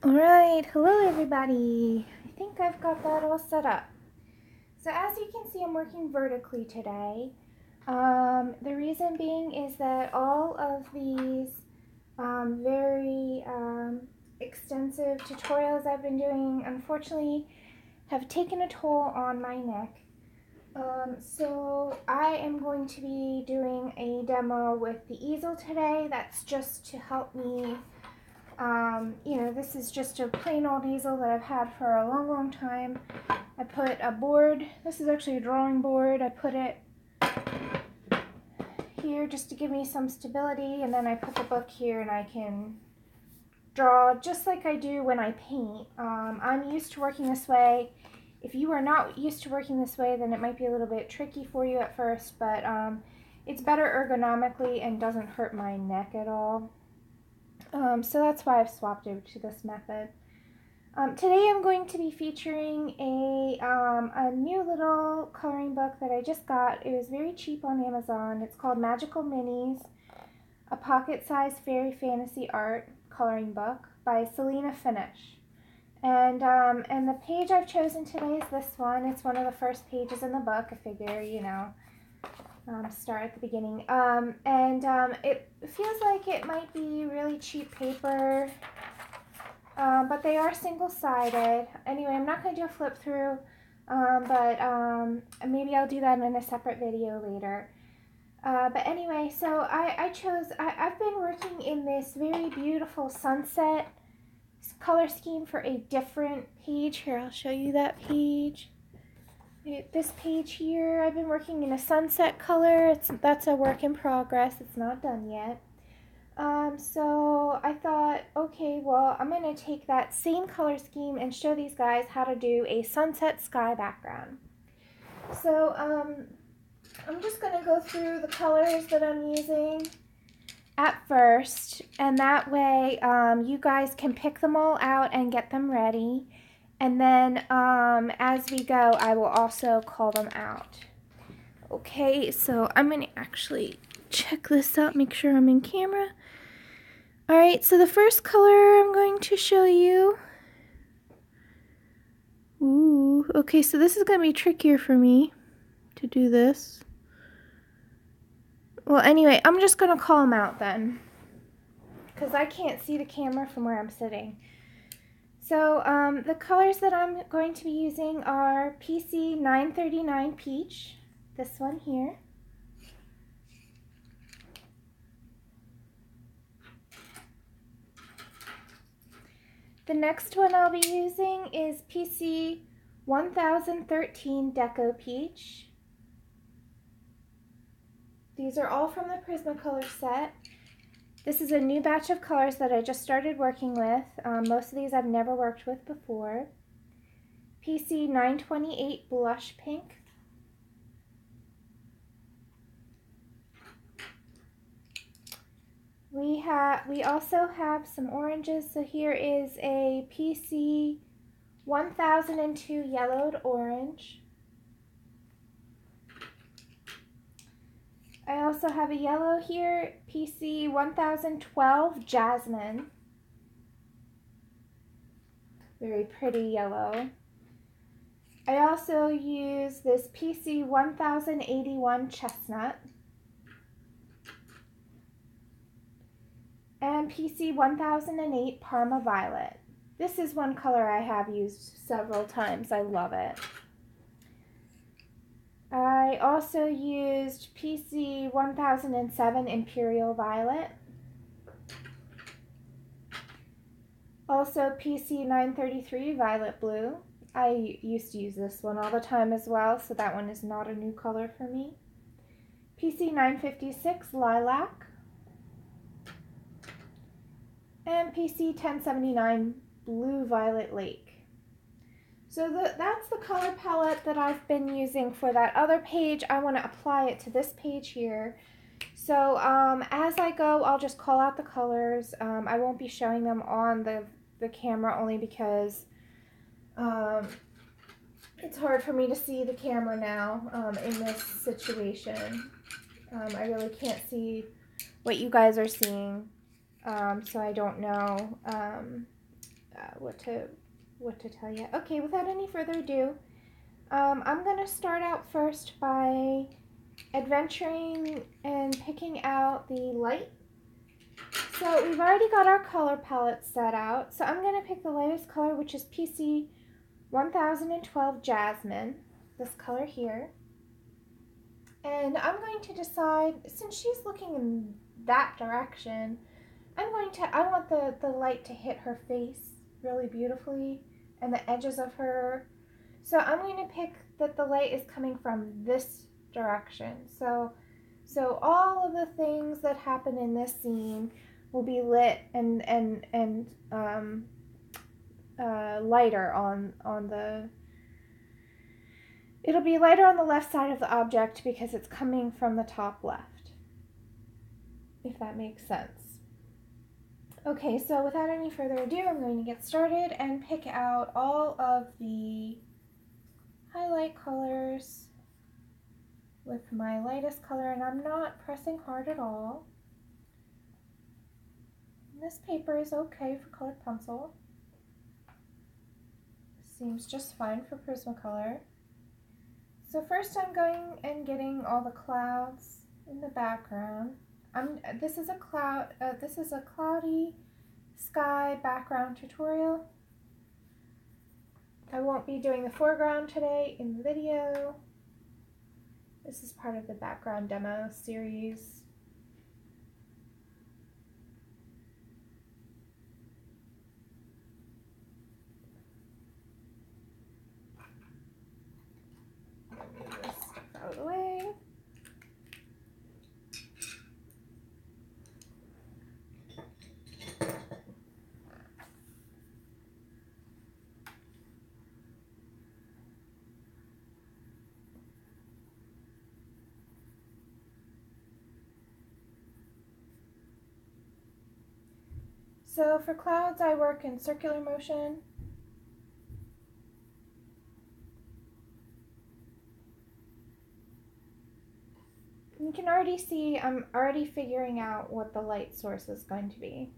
Alright, hello everybody. I think I've got that all set up. So as you can see, I'm working vertically today. The reason being is that all of these very extensive tutorials I've been doing, unfortunately, have taken a toll on my neck. So I am going to be doing a demo with the easel today. That's just to help me. This is just a plain old easel that I've had for a long time. I put a board, this is actually a drawing board, I put it here just to give me some stability, and then I put the book here and I can draw just like I do when I paint. I'm used to working this way. If you are not used to working this way, then it might be a little bit tricky for you at first, but it's better ergonomically and doesn't hurt my neck at all. So that's why I've swapped over to this method. Today I'm going to be featuring a new little coloring book that I just got. It was very cheap on Amazon. It's called Magical Minis, a pocket-sized fairy fantasy art coloring book by Selena, Fenech. And the page I've chosen today is this one. It's one of the first pages in the book. I figure, start at the beginning. It feels like it might be really cheap paper, but they are single-sided. Anyway, I'm not going to do a flip through, but maybe I'll do that in a separate video later. But anyway, so I've been working in this very beautiful sunset color scheme for a different page. Here, I'll show you that page. This page here, I've been working in a sunset color. That's a work in progress. It's not done yet. So I thought, okay, well, I'm going to take that same color scheme and show these guys how to do a sunset sky background. So I'm just going to go through the colors that I'm using at first, and that way you guys can pick them all out and get them ready. And then as we go, I will also call them out. Okay, so I'm going to actually check this out, make sure I'm in camera. Alright, so the first color I'm going to show you. Ooh, okay, so this is going to be trickier for me to do this. Well, anyway, I'm just going to call them out then, because I can't see the camera from where I'm sitting. So the colors that I'm going to be using are PC 939 Peach, this one here. The next one I'll be using is PC 1013 Deco Peach. These are all from the Prismacolor set. This is a new batch of colors that I just started working with. Most of these I've never worked with before. PC 928 Blush Pink. We also have some oranges. So here is a PC 1002 Yellowed Orange. I also have a yellow here, PC 1012 Jasmine. Very pretty yellow. I also use this PC 1081 Chestnut. And PC 1008 Parma Violet. This is one color I have used several times. I love it. I also used PC 1007 Imperial Violet. Also PC 933 Violet Blue. I used to use this one all the time as well, so that one is not a new color for me. PC 956 Lilac. And PC 1079 Blue Violet Lake. So that's the color palette that I've been using for that other page. I want to apply it to this page here. So as I go, I'll just call out the colors. I won't be showing them on the camera only because it's hard for me to see the camera now in this situation. I really can't see what you guys are seeing, so I don't know what to tell you. Okay, without any further ado, I'm going to start out first by adventuring and picking out the light. So we've already got our color palette set out. So I'm going to pick the lightest color, which is PC 1012 Jasmine, this color here. And I'm going to decide, since she's looking in that direction, I want the light to hit her face really beautifully and the edges of her. So I'm going to pick that the light is coming from this direction. So all of the things that happen in this scene will be lit and lighter on the. It'll be lighter on the left side of the object because it's coming from the top left, if that makes sense. Okay, so without any further ado, I'm going to get started and pick out all of the highlight colors with my lightest color, and I'm not pressing hard at all. This paper is okay for colored pencil. Seems just fine for Prismacolor. So first I'm going and getting all the clouds in the background. This is a cloudy sky background tutorial. I won't be doing the foreground today in the video. This is part of the background demo series. Move this stuff out of the way. So for clouds, I work in circular motion. You can already see I'm already figuring out what the light source is going to be.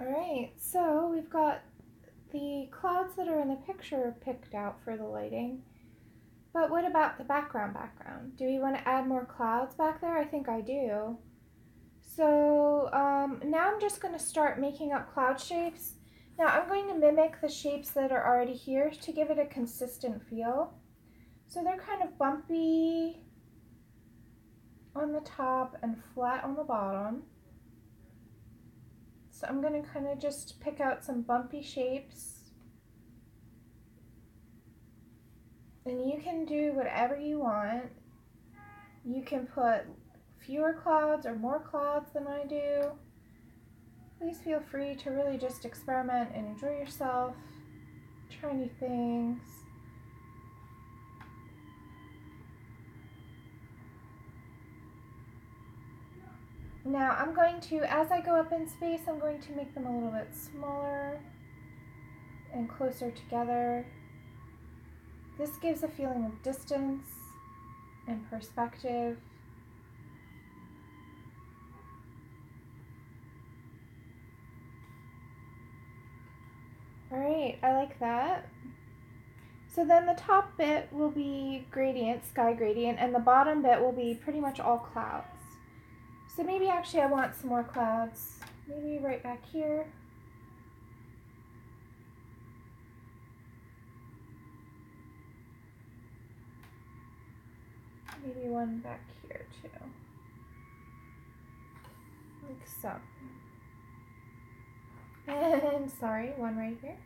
Alright, so we've got the clouds that are in the picture picked out for the lighting, but what about the background? Do we want to add more clouds back there? I think I do. So now I'm just going to start making up cloud shapes. Now I'm going to mimic the shapes that are already here to give it a consistent feel. So they're kind of bumpy on the top and flat on the bottom. So I'm going to kind of just pick out some bumpy shapes. And you can do whatever you want. You can put fewer clouds or more clouds than I do. Please feel free to really just experiment and enjoy yourself. Try new things. Now I'm going to, as I go up in space, I'm going to make them a little bit smaller and closer together. This gives a feeling of distance and perspective. Alright, I like that. So then the top bit will be gradient, sky gradient, and the bottom bit will be pretty much all clouds. So maybe actually I want some more clouds. Maybe right back here. Maybe one back here too. Like so. And sorry, one right here.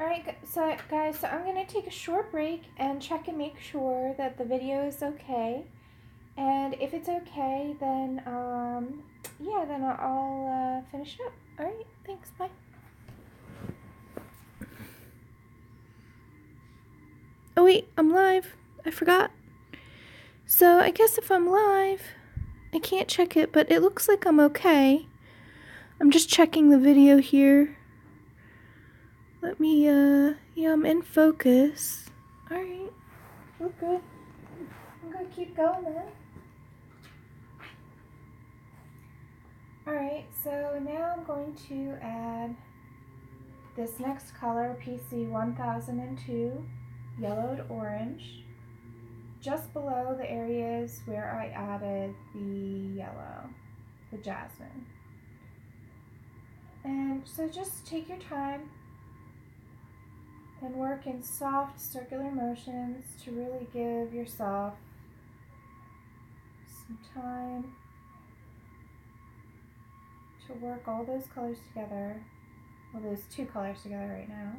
Alright, so guys, so I'm going to take a short break and check and make sure that the video is okay. And if it's okay, then yeah, then I'll finish it up. All right, thanks, bye. Oh wait, I'm live. I forgot. So I guess if I'm live, I can't check it, but it looks like I'm okay. I'm just checking the video here. Let me, yeah, I'm in focus. All right, we're good. I'm gonna keep going then. Alright, so now I'm going to add this next color, PC 1002, yellowed orange, just below the areas where I added the yellow, the jasmine. And so just take your time and work in soft circular motions to really give yourself some time to work all those colors together, well, those two colors together right now.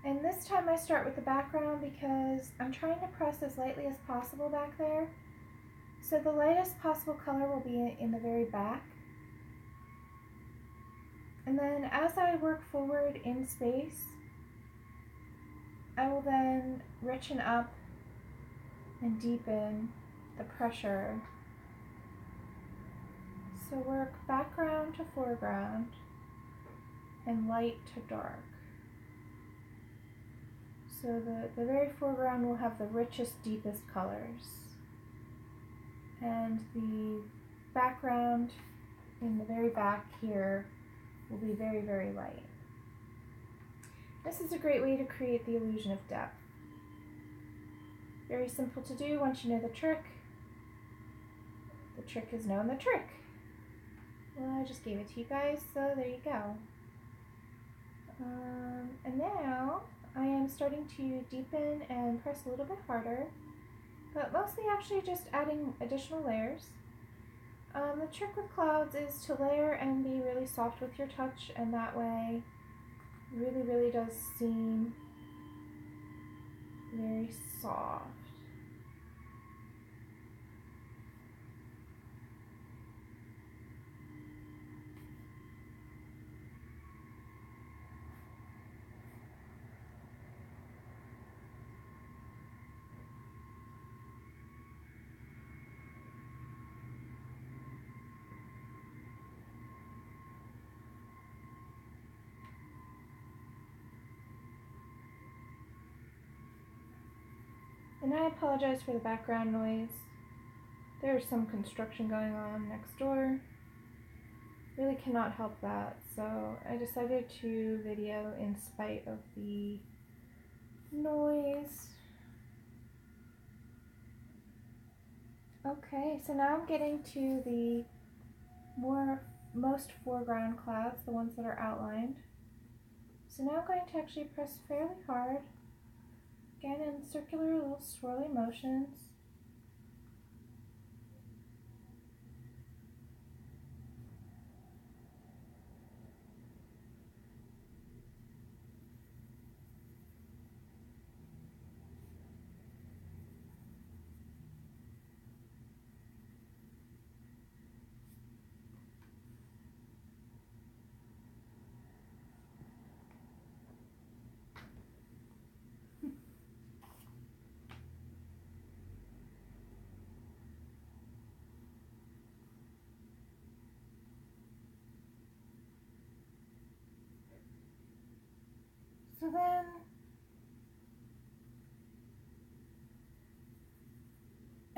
And this time I start with the background because I'm trying to press as lightly as possible back there. So the lightest possible color will be in the very back. And then as I work forward in space, I will then richen up and deepen the pressure. So work background to foreground and light to dark. So the very foreground will have the richest, deepest colors. And the background in the very back here will be very, very light. This is a great way to create the illusion of depth. Very simple to do once you know the trick. The trick is knowing the trick. Well, I just gave it to you guys, so there you go. And now I am starting to deepen and press a little bit harder, but mostly actually just adding additional layers. The trick with clouds is to layer and be really soft with your touch, and that way it really does seem very soft. And I apologize for the background noise. There's some construction going on next door. Really cannot help that, so I decided to video in spite of the noise. Okay, so now I'm getting to the most foreground clouds, the ones that are outlined. So now I'm going to actually press fairly hard, again in circular little swirly motions. So then,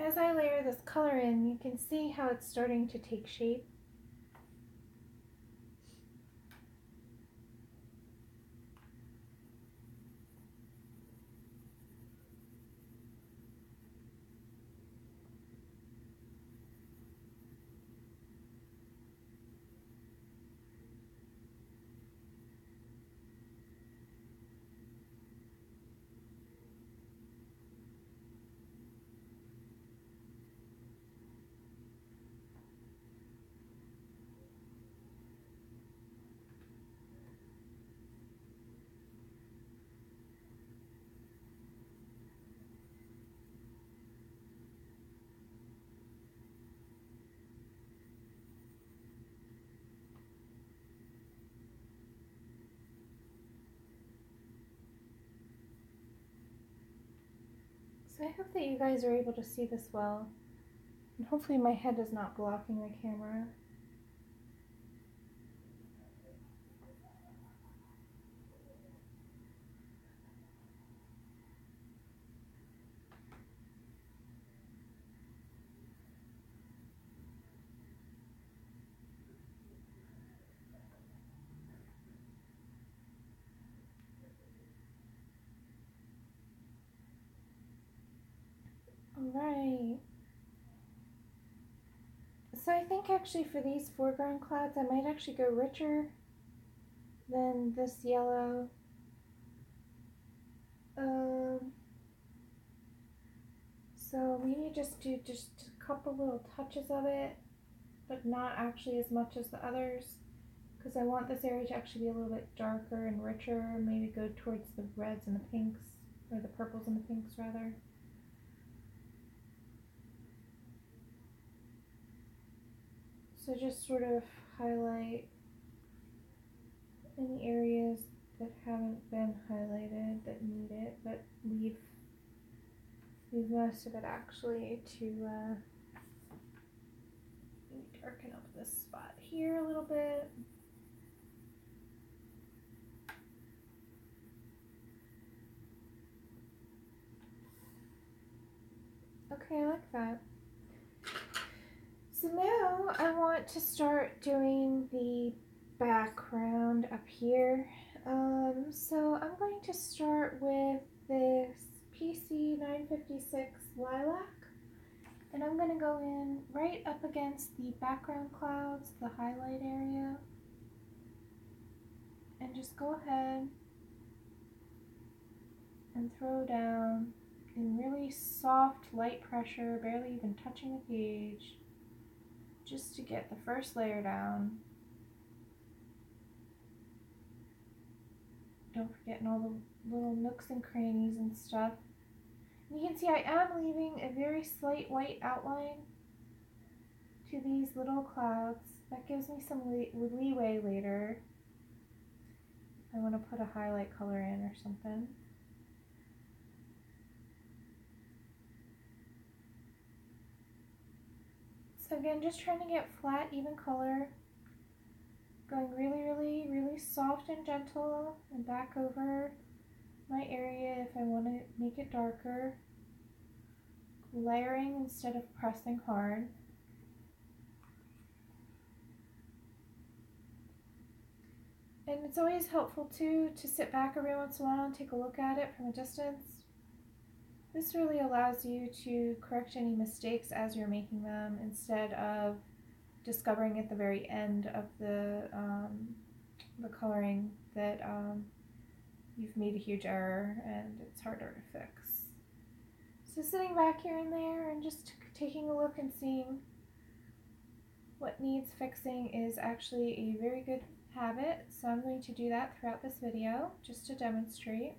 as I layer this color in, you can see how it's starting to take shape. I hope that you guys are able to see this well. And hopefully my head is not blocking the camera. Alright. So I think actually for these foreground clouds I might actually go richer than this yellow. So maybe just do just a couple little touches of it, but not actually as much as the others, because I want this area to actually be a little bit darker and richer, maybe go towards the reds and the pinks, or the purples and the pinks rather. So just sort of highlight any areas that haven't been highlighted that need it, but leave most of it actually to darken up this spot here a little bit. Okay, I like that. So now I want to start doing the background up here. So I'm going to start with this PC 956 Lilac, and I'm going to go in right up against the background clouds, the highlight area, and just go ahead and throw down in really soft, light pressure, barely even touching the page, just to get the first layer down. Don't forget all the little nooks and crannies and stuff. And you can see I am leaving a very slight white outline to these little clouds. That gives me some leeway later. I want to put a highlight color in or something. So again, just trying to get flat, even color. Going really soft and gentle and back over my area if I want to make it darker. Layering instead of pressing hard. And it's always helpful too to sit back every once in a while and take a look at it from a distance. This really allows you to correct any mistakes as you're making them instead of discovering at the very end of the coloring that you've made a huge error and it's harder to fix. So sitting back here and there and just taking a look and seeing what needs fixing is actually a very good habit. So I'm going to do that throughout this video just to demonstrate.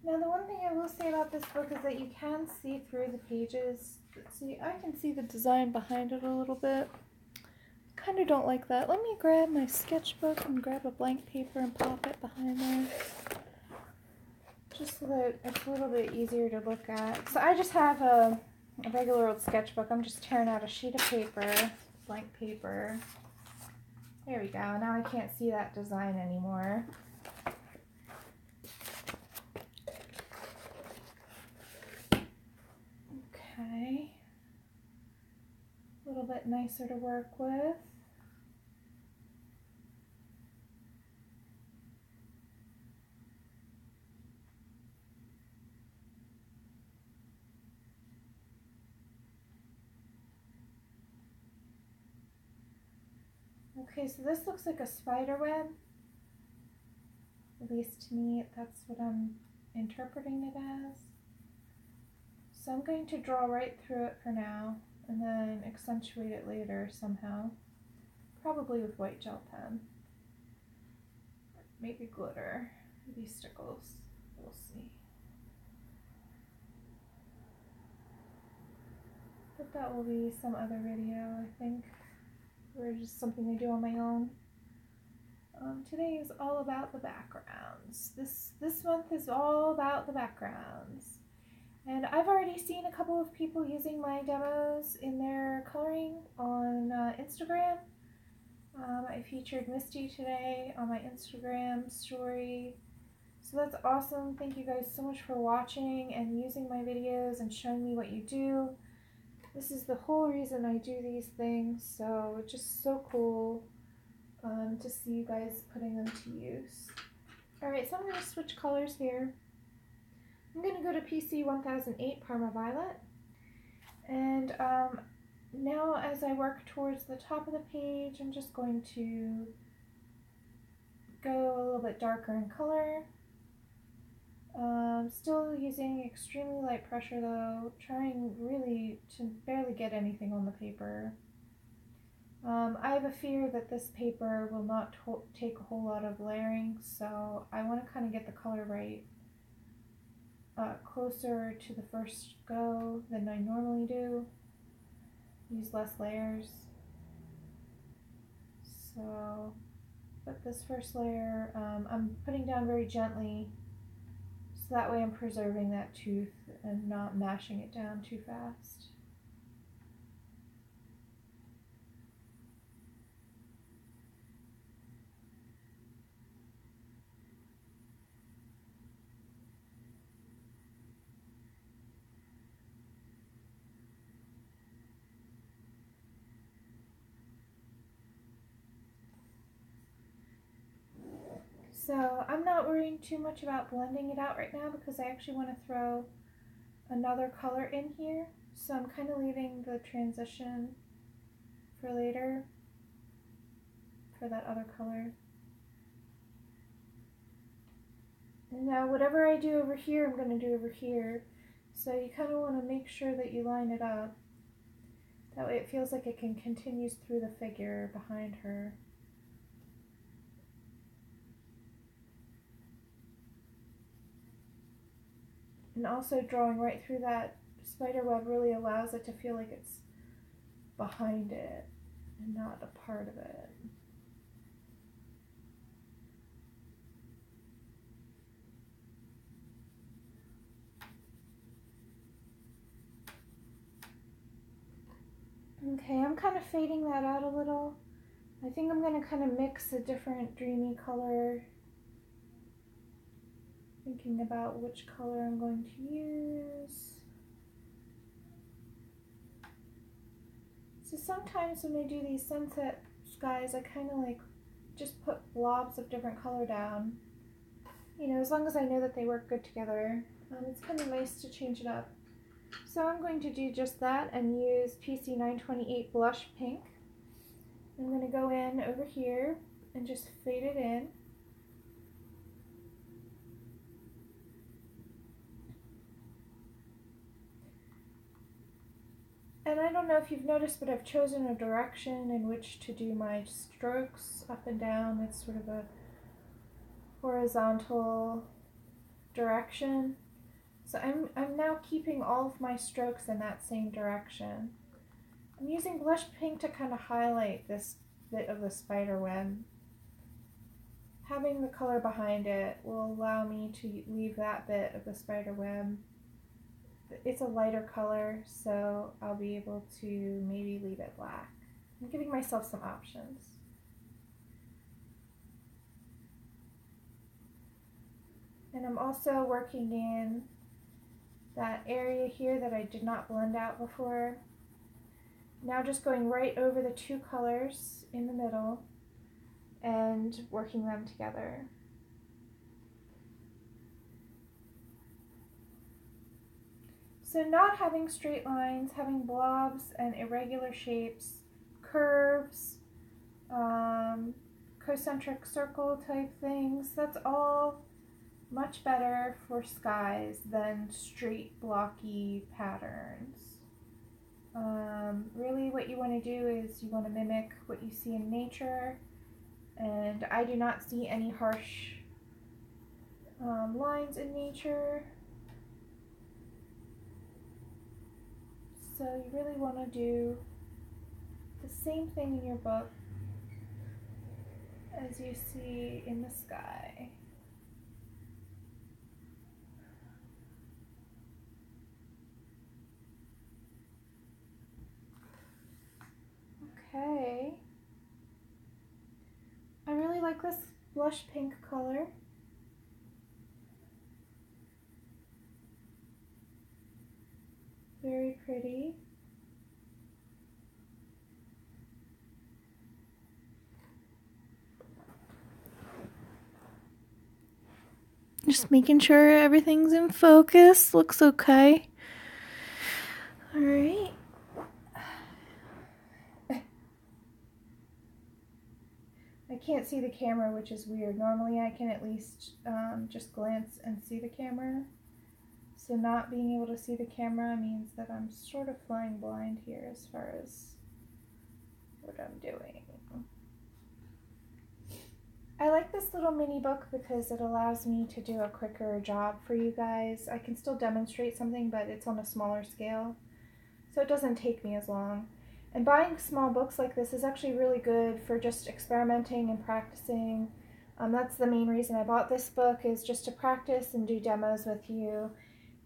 Now the one thing I will say about this book is that you can see through the pages. See, I can see the design behind it a little bit. Kind of don't like that. Let me grab my sketchbook and grab a blank paper and pop it behind there. Just so that it's a little bit easier to look at. So I just have a regular old sketchbook. I'm just tearing out a sheet of paper, blank paper. There we go. Now I can't see that design anymore. Okay. A little bit nicer to work with. Okay, so this looks like a spider web. At least to me, that's what I'm interpreting it as. So I'm going to draw right through it for now and then accentuate it later somehow. Probably with white gel pen. Maybe glitter, maybe stickles. We'll see. But that will be some other video, I think, or just something I do on my own. Today is all about the backgrounds. This month is all about the backgrounds. And I've already seen a couple of people using my demos in their coloring on Instagram. I featured Misty today on my Instagram story. So that's awesome. Thank you guys so much for watching and using my videos and showing me what you do. This is the whole reason I do these things, so it's just so cool to see you guys putting them to use. Alright, so I'm going to switch colors here. I'm going to go to PC 1008 Parma Violet, and now as I work towards the top of the page, I'm just going to go a little bit darker in color. Still using extremely light pressure though, trying really to barely get anything on the paper. I have a fear that this paper will not take a whole lot of layering, so I want to kind of get the color right closer to the first go than I normally do. Use less layers. So, but this first layer I'm putting down very gently, so that way I'm preserving that tooth and not mashing it down too fast. So I'm not worrying too much about blending it out right now because I actually want to throw another color in here. So I'm kind of leaving the transition for later for that other color. And now whatever I do over here, I'm going to do over here. So you kind of want to make sure that you line it up. That way it feels like it continues through the figure behind her. And also drawing right through that spider web really allows it to feel like it's behind it and not a part of it. Okay, I'm kind of fading that out a little. I think I'm going to kind of mix a different dreamy color. Thinking about which color I'm going to use. So sometimes when I do these sunset skies, I kind of like just put blobs of different color down. You know, as long as I know that they work good together. It's kind of nice to change it up. So I'm going to do just that and use PC 928 Blush Pink. I'm going to go in over here and just fade it in. And I don't know if you've noticed, but I've chosen a direction in which to do my strokes, up and down. It's sort of a horizontal direction. So I'm now keeping all of my strokes in that same direction. I'm using blush pink to kind of highlight this bit of the spider web. Having the color behind it will allow me to leave that bit of the spider web. It's a lighter color, so I'll be able to maybe leave it black. I'm giving myself some options. And I'm also working in that area here that I did not blend out before. Now just going right over the two colors in the middle and working them together. So not having straight lines, having blobs and irregular shapes, curves, concentric circle type things. That's all much better for skies than straight blocky patterns. Really what you want to do is you want to mimic what you see in nature, and I do not see any harsh lines in nature. So you really want to do the same thing in your book as you see in the sky. Okay. I really like this blush pink color. Very pretty. Just making sure everything's in focus. Looks okay. All right. I can't see the camera, which is weird. Normally I can at least just glance and see the camera. So not being able to see the camera means that I'm sort of flying blind here as far as what I'm doing. I like this little mini book because it allows me to do a quicker job for you guys. I can still demonstrate something, but it's on a smaller scale, so it doesn't take me as long. And buying small books like this is actually really good for just experimenting and practicing. That's the main reason I bought this book, is just to practice and do demos with you,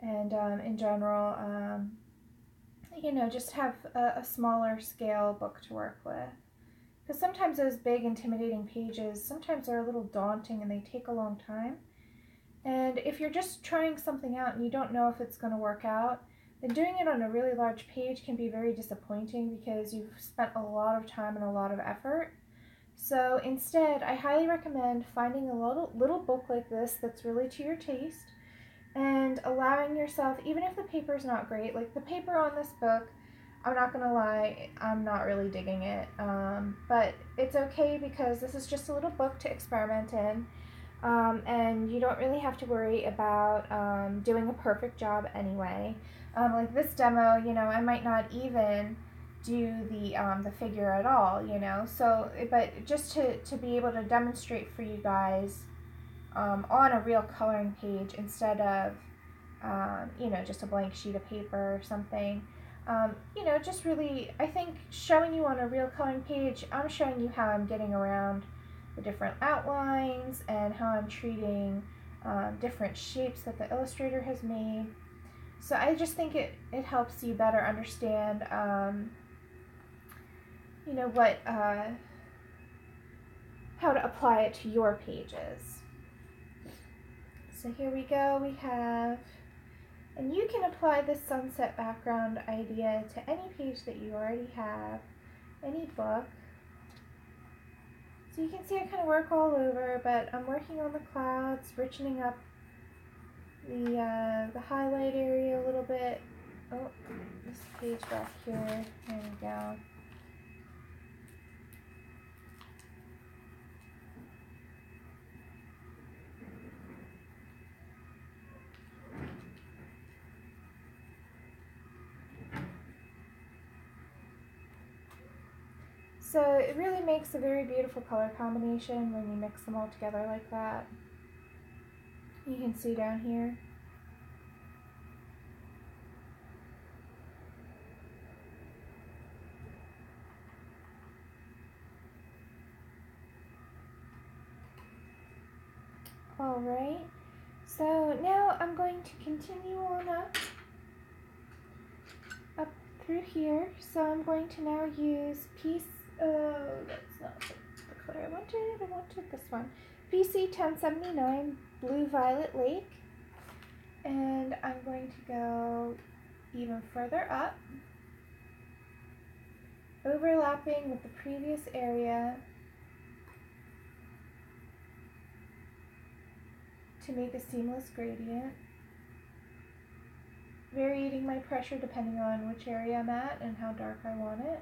and in general, you know, just have a smaller scale book to work with. Because sometimes those big, intimidating pages, sometimes they're a little daunting and they take a long time. And if you're just trying something out and you don't know if it's going to work out, then doing it on a really large page can be very disappointing because you've spent a lot of time and a lot of effort. So instead, I highly recommend finding a little book like this that's really to your taste, and allowing yourself, even if the paper's not great, like the paper on this book, I'm not gonna lie, I'm not really digging it, but it's okay because this is just a little book to experiment in, and you don't really have to worry about doing a perfect job anyway. Like this demo, you know, I might not even do the figure at all, you know, so, but just to be able to demonstrate for you guys on a real coloring page instead of, you know, just a blank sheet of paper or something. You know, just really, I think showing you on a real coloring page, I'm showing you how I'm getting around the different outlines and how I'm treating different shapes that the illustrator has made. So I just think it helps you better understand, you know, what, how to apply it to your pages. So here we go, we have, and you can apply this sunset background idea to any page that you already have, any book. So you can see I kind of work all over, but I'm working on the clouds, richening up the highlight area a little bit. Oh, this page back here, there we go. So it really makes a very beautiful color combination when you mix them all together like that. You can see down here. Alright, so now I'm going to continue on up through here. So I'm going to now use that's not the color I wanted this one. PC 1079 Blue Violet Lake. And I'm going to go even further up, overlapping with the previous area to make a seamless gradient, varying my pressure depending on which area I'm at and how dark I want it.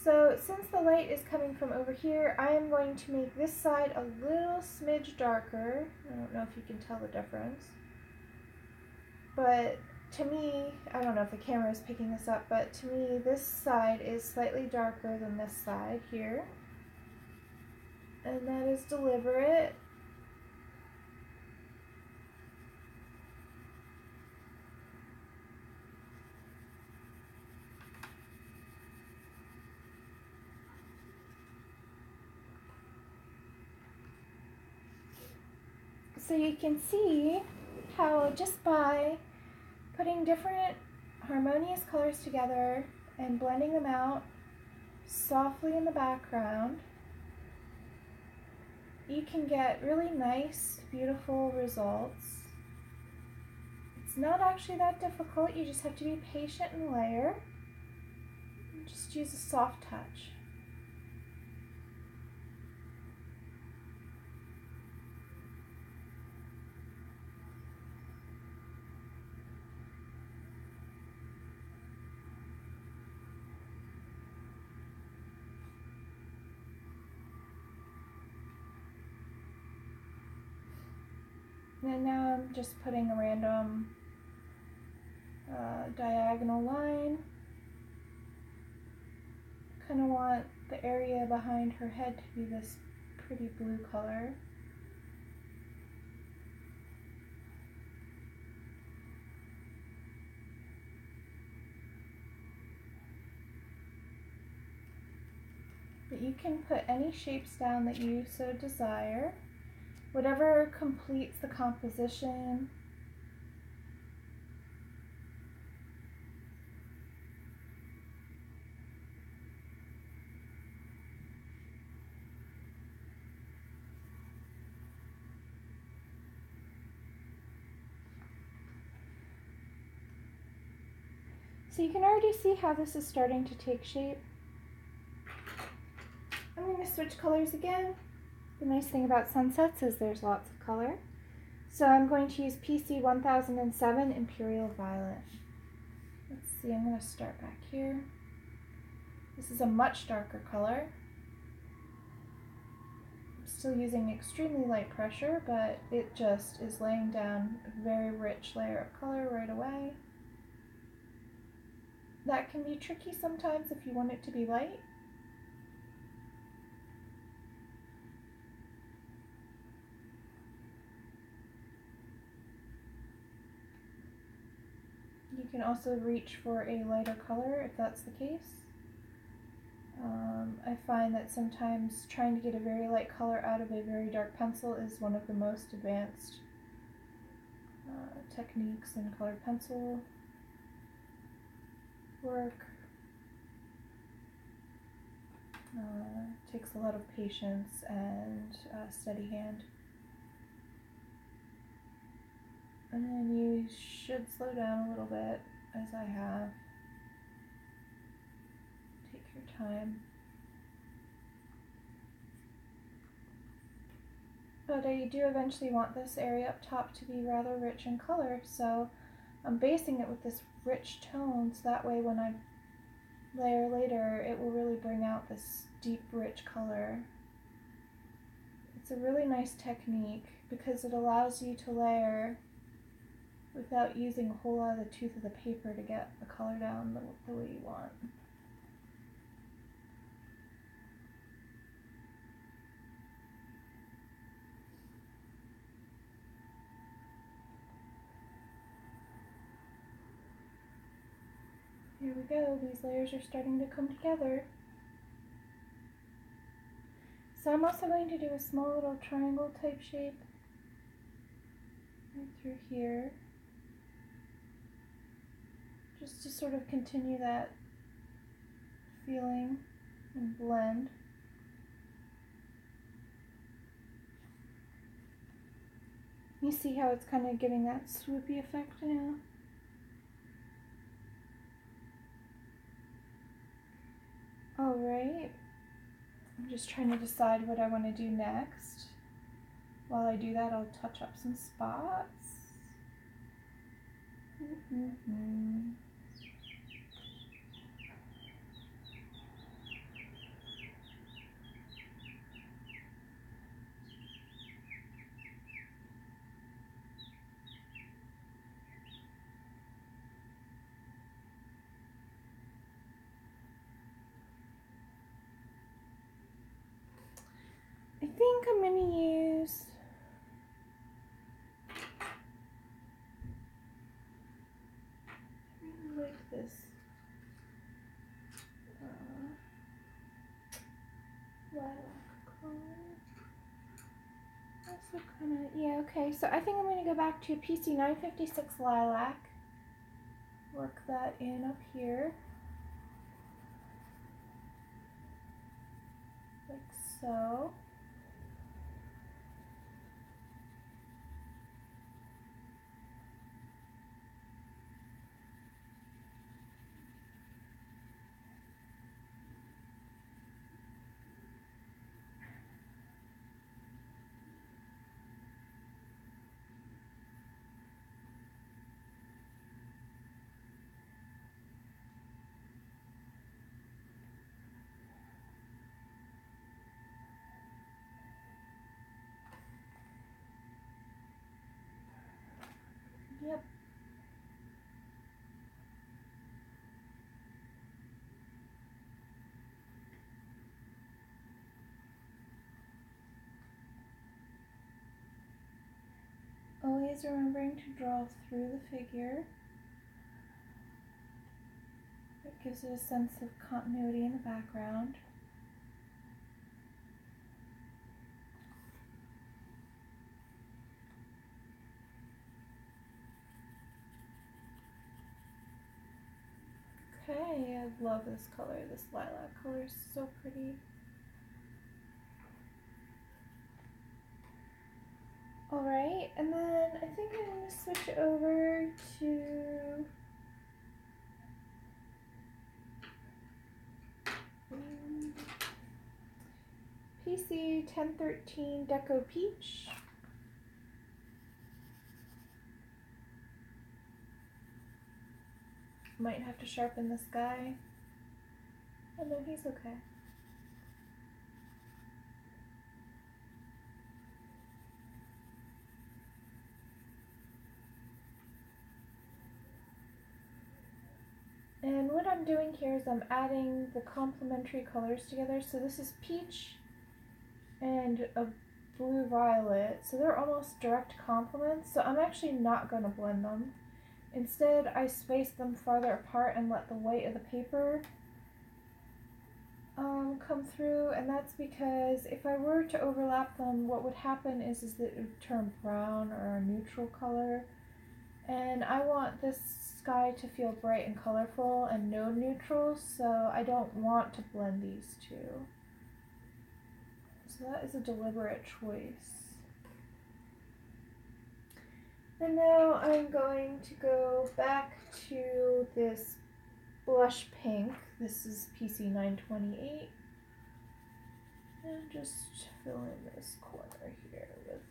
So since the light is coming from over here, I am going to make this side a little smidge darker. I don't know if you can tell the difference. But to me, I don't know if the camera is picking this up, but to me this side is slightly darker than this side here. And that is deliberate. So you can see how just by putting different harmonious colors together and blending them out softly in the background, you can get really nice, beautiful results. It's not actually that difficult, you just have to be patient and layer. Just use a soft touch. And now I'm just putting a random diagonal line. Kind of want the area behind her head to be this pretty blue color. But you can put any shapes down that you so desire. Whatever completes the composition. So you can already see how this is starting to take shape. I'm going to switch colors again. The nice thing about sunsets is there's lots of color. So I'm going to use PC 1007 Imperial Violet. Let's see, I'm going to start back here. This is a much darker color. I'm still using extremely light pressure, but it just is laying down a very rich layer of color right away. That can be tricky sometimes if you want it to be light. You can also reach for a lighter color if that's the case. I find that sometimes trying to get a very light color out of a very dark pencil is one of the most advanced techniques in colored pencil work. Takes a lot of patience and steady hand. And then you should slow down a little bit, as I have. Take your time. But I do eventually want this area up top to be rather rich in color, so I'm basing it with this rich tone, so that way when I layer later, it will really bring out this deep, rich color. It's a really nice technique because it allows you to layer without using a whole lot of the tooth of the paper to get the color down the way you want. Here we go, these layers are starting to come together. So I'm also going to do a small little triangle type shape right through here, just to sort of continue that feeling and blend. You see how it's kind of giving that swoopy effect now? Alright, I'm just trying to decide what I want to do next. While I do that, I'll touch up some spots. think I'm going to use like this lilac color. Also kind of, yeah, okay. So I think I'm going to go back to PC 956 Lilac. Work that in up here. Like so. Yep. Always remembering to draw through the figure. It gives it a sense of continuity in the background. Okay, I love this color. This lilac color is so pretty. Alright, and then I think I'm going to switch over to PC 1013 Deco Peach. Might have to sharpen this guy. Oh no, he's okay. And what I'm doing here is I'm adding the complementary colors together. So this is peach and a blue violet. So they're almost direct complements. So I'm actually not going to blend them. Instead, I space them farther apart and let the weight of the paper come through. And that's because if I were to overlap them, what would happen is that it would turn brown or a neutral color. And I want this sky to feel bright and colorful and no neutrals, so I don't want to blend these two. So that is a deliberate choice. And now I'm going to go back to this blush pink. This is PC 928. And just fill in this corner here with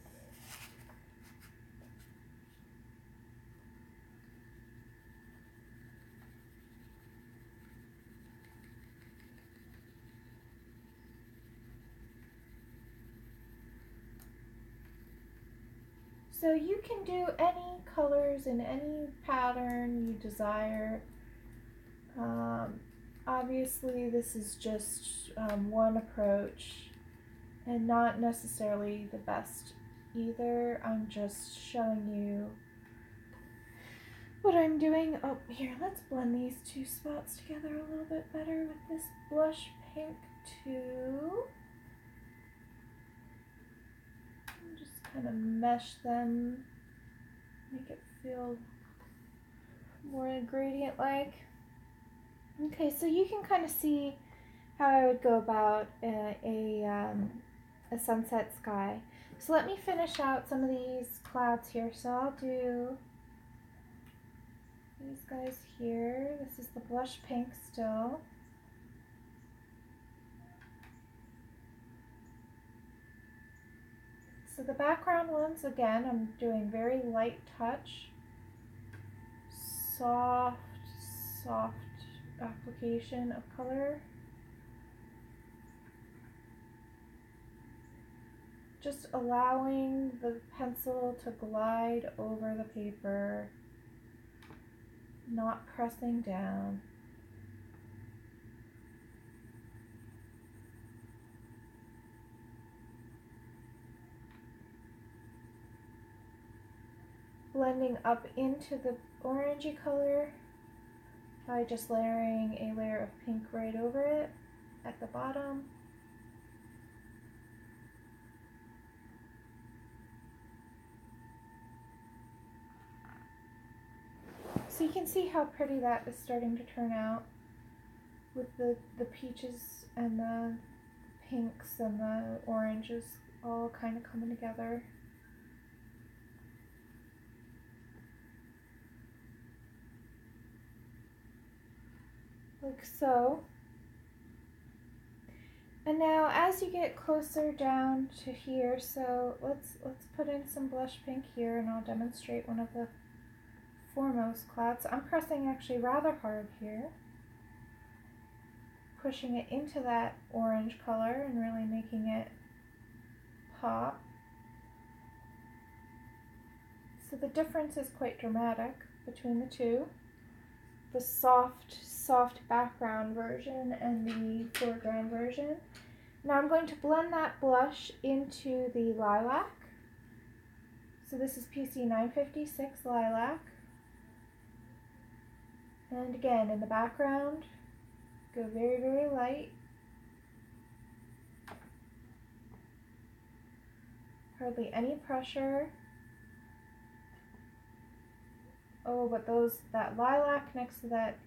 so you can do any colors in any pattern you desire. Obviously this is just one approach and not necessarily the best either. I'm just showing you what I'm doing. Oh, here, let's blend these two spots together a little bit better with this blush pink too. Just kind of mesh them, make it feel more ingredient-like. Okay, so you can kind of see how I would go about a sunset sky. So let me finish out some of these clouds here. So I'll do these guys here. This is the blush pink still. So the background ones, again, I'm doing very light touch. Soft application of color. Just allowing the pencil to glide over the paper, not pressing down. blending up into the orangey color by just layering a layer of pink right over it at the bottom. So you can see how pretty that is starting to turn out with the peaches and the pinks and the oranges all kind of coming together. Like so. And now as you get closer down to here, so let's put in some blush pink here, and I'll demonstrate one of the foremost clouds. I'm pressing actually rather hard here, pushing it into that orange color and really making it pop. So the difference is quite dramatic between the two. The soft background version and the foreground version. Now I'm going to blend that blush into the Lilac. So this is PC 956 Lilac. And again, in the background, go very, very light. Hardly any pressure. Oh, but that lilac next to that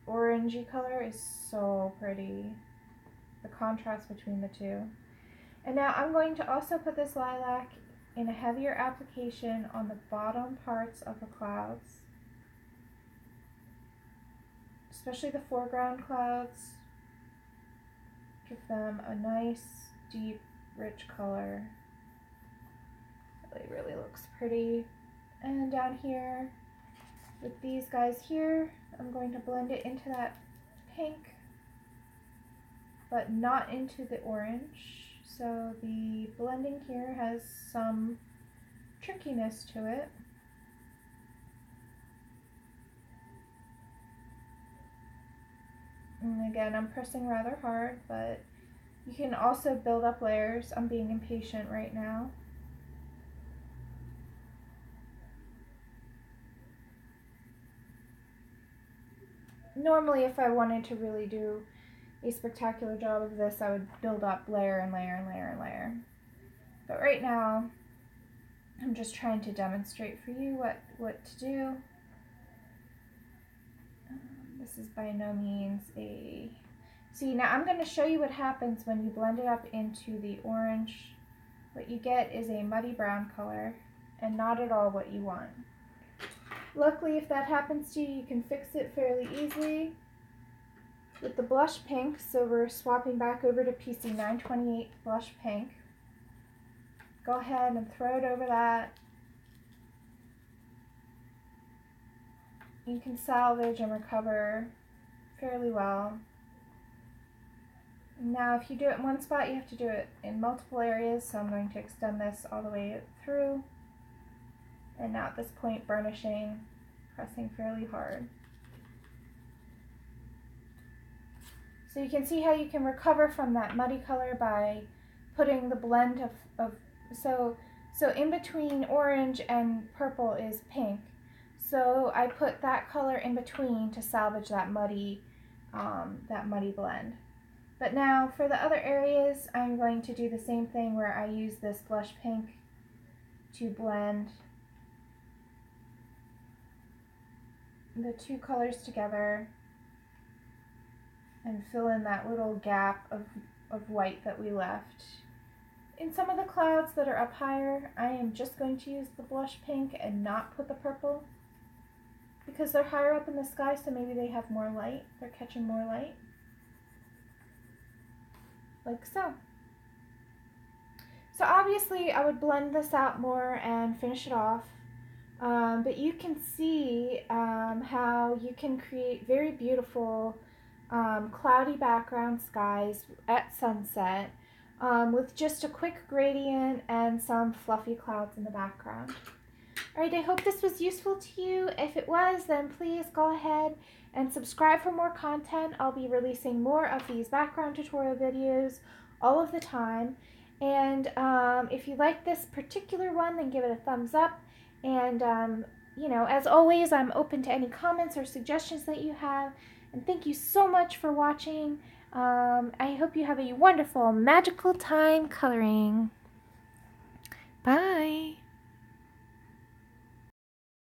orangey color is so pretty. The contrast between the two. And now I'm going to also put this lilac in a heavier application on the bottom parts of the clouds. Especially the foreground clouds. Give them a nice, deep, rich color. Really, really looks pretty. And down here, with these guys here, I'm going to blend it into that pink, but not into the orange. So the blending here has some trickiness to it. And again, I'm pressing rather hard, but you can also build up layers. I'm being impatient right now. Normally, if I wanted to really do a spectacular job of this, I would build up layer and layer and layer and layer. But right now, I'm just trying to demonstrate for you what to do. This is by no means a... See, now I'm going to show you what happens when you blend it up into the orange. What you get is a muddy brown color, and not at all what you want. Luckily, if that happens to you, you can fix it fairly easily with the blush pink. So we're swapping back over to PC 928 blush pink. Go ahead and throw it over that. You can salvage and recover fairly well. Now, if you do it in one spot, you have to do it in multiple areas. So I'm going to extend this all the way through. And now at this point, burnishing, pressing fairly hard. So you can see how you can recover from that muddy color by putting the blend of so in between orange and purple is pink. So I put that color in between to salvage that muddy blend. But now for the other areas, I'm going to do the same thing where I use this blush pink to blend the two colors together and fill in that little gap of white that we left. In some of the clouds that are up higher, I am just going to use the blush pink and not put the purple because they're higher up in the sky, so maybe they have more light. They're catching more light. Like so. So obviously I would blend this out more and finish it off. But you can see how you can create very beautiful cloudy background skies at sunset with just a quick gradient and some fluffy clouds in the background. Alright, I hope this was useful to you. If it was, then please go ahead and subscribe for more content. I'll be releasing more of these background tutorial videos all of the time. And if you like this particular one, then give it a thumbs up. And, you know, as always, I'm open to any comments or suggestions that you have. And thank you so much for watching. I hope you have a wonderful, magical time coloring. Bye.